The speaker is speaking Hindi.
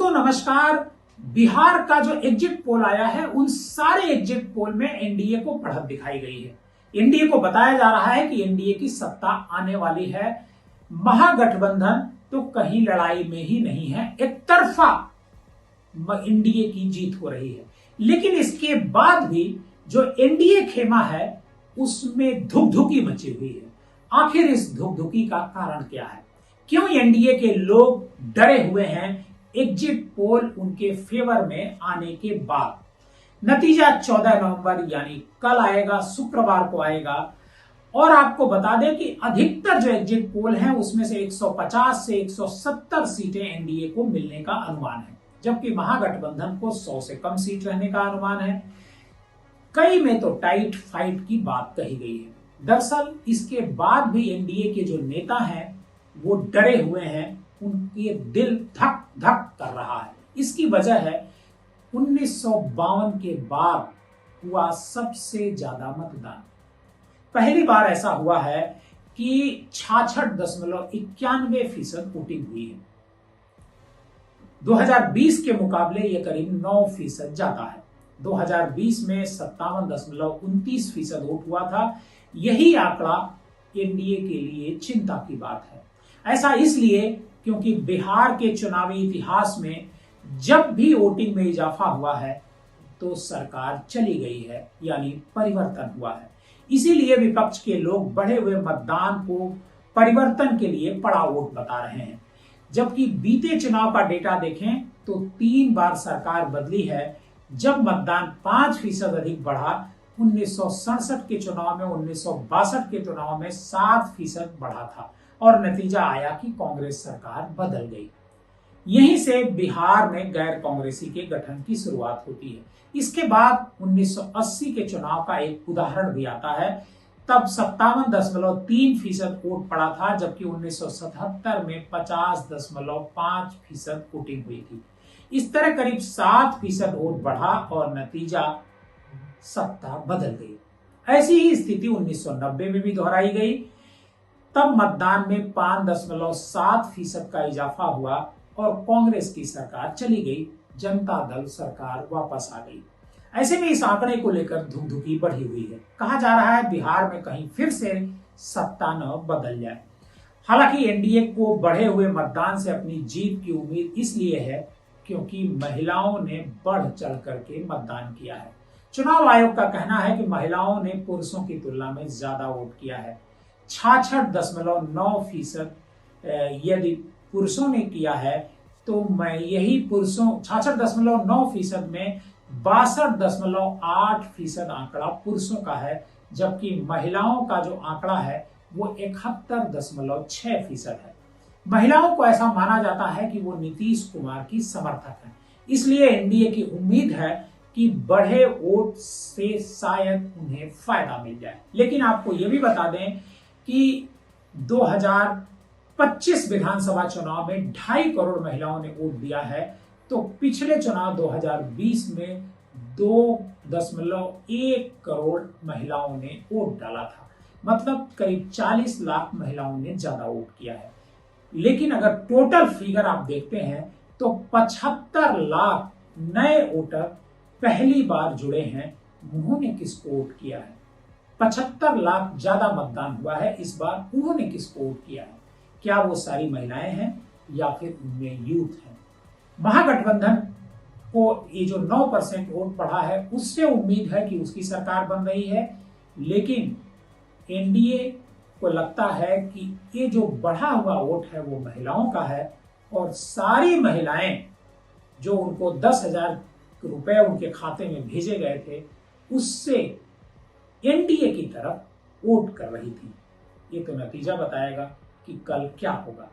दोस्तों नमस्कार। बिहार का जो एग्जिट पोल आया है उन सारे एग्जिट पोल में एनडीए को बढ़त दिखाई गई है। एनडीए को बताया जा रहा है कि एनडीए की सत्ता आने वाली है। महागठबंधन तो कहीं लड़ाई में ही नहीं है, एक तरफा एनडीए की जीत हो रही है। लेकिन इसके बाद भी जो एनडीए खेमा है उसमें धुकधुकी मची हुई है। आखिर इस धुकधुकी का कारण क्या है? क्यों एनडीए के लोग डरे हुए हैं एग्जिट पोल उनके फेवर में आने के बाद? नतीजा 14 नवंबर यानी कल आएगा, शुक्रवार को आएगा। और आपको बता दें कि अधिकतर जो एग्जिट पोल हैं उसमें से 150 से 170 सीटें एनडीए को मिलने का अनुमान है, जबकि महागठबंधन को 100 से कम सीट रहने का अनुमान है। कई में तो टाइट फाइट की बात कही गई है। दरअसल इसके बाद भी एनडीए के जो नेता हैं वो डरे हुए हैं, उनके दिल धक धक कर रहा है। इसकी वजह है 1952 के बाद हुआ सबसे ज्यादा मतदान। पहली बार ऐसा हुआ है कि 66.91% वोटिंग हुई है। 2020 के मुकाबले यह करीब 9% ज्यादा है। 2020 में 57.29% वोट हुआ था। यही आंकड़ा एनडीए के लिए चिंता की बात है। ऐसा इसलिए क्योंकि बिहार के चुनावी इतिहास में जब भी वोटिंग में इजाफा हुआ है तो सरकार चली गई है, यानी परिवर्तन हुआ है। इसीलिए विपक्ष के लोग बढ़े हुए मतदान को परिवर्तन के लिए बड़ा वोट बता रहे हैं। जबकि बीते चुनाव का डेटा देखें तो 3 बार सरकार बदली है। जब मतदान 5% अधिक बढ़ा, 1967 के चुनाव में, 1962 के चुनाव में 7% बढ़ा था और नतीजा आया कि कांग्रेस सरकार बदल गई। यहीं से बिहार में गैर कांग्रेसी के गठन की शुरुआत होती है। इसके बाद 1980 के चुनाव का एक उदाहरण भी आता है। तब 57.3% वोट पड़ा था, जबकि 1977 में 50.5% वोटिंग हुई थी। इस तरह करीब 7% वोट बढ़ा और नतीजा सत्ता बदल गई। ऐसी ही स्थिति 1990 में भी दोहराई गई। तब मतदान में 5.7% का इजाफा हुआ और कांग्रेस की सरकार चली गई, जनता दल सरकार वापस आ गई। ऐसे में इस आंकड़े को लेकर धुकधुकी बढ़ी हुई है। कहा जा रहा है बिहार में कहीं फिर से सत्ता न बदल जाए। हालांकि एनडीए को बढ़े हुए मतदान से अपनी जीत की उम्मीद इसलिए है क्योंकि महिलाओं ने बढ़ चढ़ करके मतदान किया है। चुनाव आयोग का कहना है कि महिलाओं ने पुरुषों की तुलना में ज्यादा वोट किया है। 66.9% यदि पुरुषों ने किया है तो मैं यही पुरुषों 66.9% में 62.8% आंकड़ा पुरुषों का है, जबकि महिलाओं का जो आंकड़ा है वो 71.6% है। महिलाओं को ऐसा माना जाता है कि वो नीतीश कुमार की समर्थक है। इसलिए एनडीए की उम्मीद है कि बढ़े वोट से शायद उन्हें फायदा मिल जाए। लेकिन आपको यह भी बता दें कि 2025 विधानसभा चुनाव में 2.5 करोड़ महिलाओं ने वोट दिया है, तो पिछले चुनाव 2020 में 2.1 करोड़ महिलाओं ने वोट डाला था। मतलब करीब 40 लाख महिलाओं ने ज्यादा वोट किया है। लेकिन अगर टोटल फिगर आप देखते हैं तो 75 लाख नए वोटर पहली बार जुड़े हैं। उन्होंने किसको वोट किया है? 75 लाख ज्यादा मतदान हुआ है इस बार। उन्होंने किसको वोट किया है? क्या वो सारी महिलाएं हैं या फिर उनमें यूथ है? महागठबंधन को ये जो 9% वोट बढ़ा है उससे उम्मीद है कि उसकी सरकार बन रही है। लेकिन एनडीए को लगता है कि ये जो बढ़ा हुआ वोट है वो महिलाओं का है और सारी महिलाएं जो उनको 10,000 रुपए उनके खाते में भेजे गए थे उससे एनडीए की तरफ वोट कर रही थी। ये तो नतीजा बताएगा कि कल क्या होगा।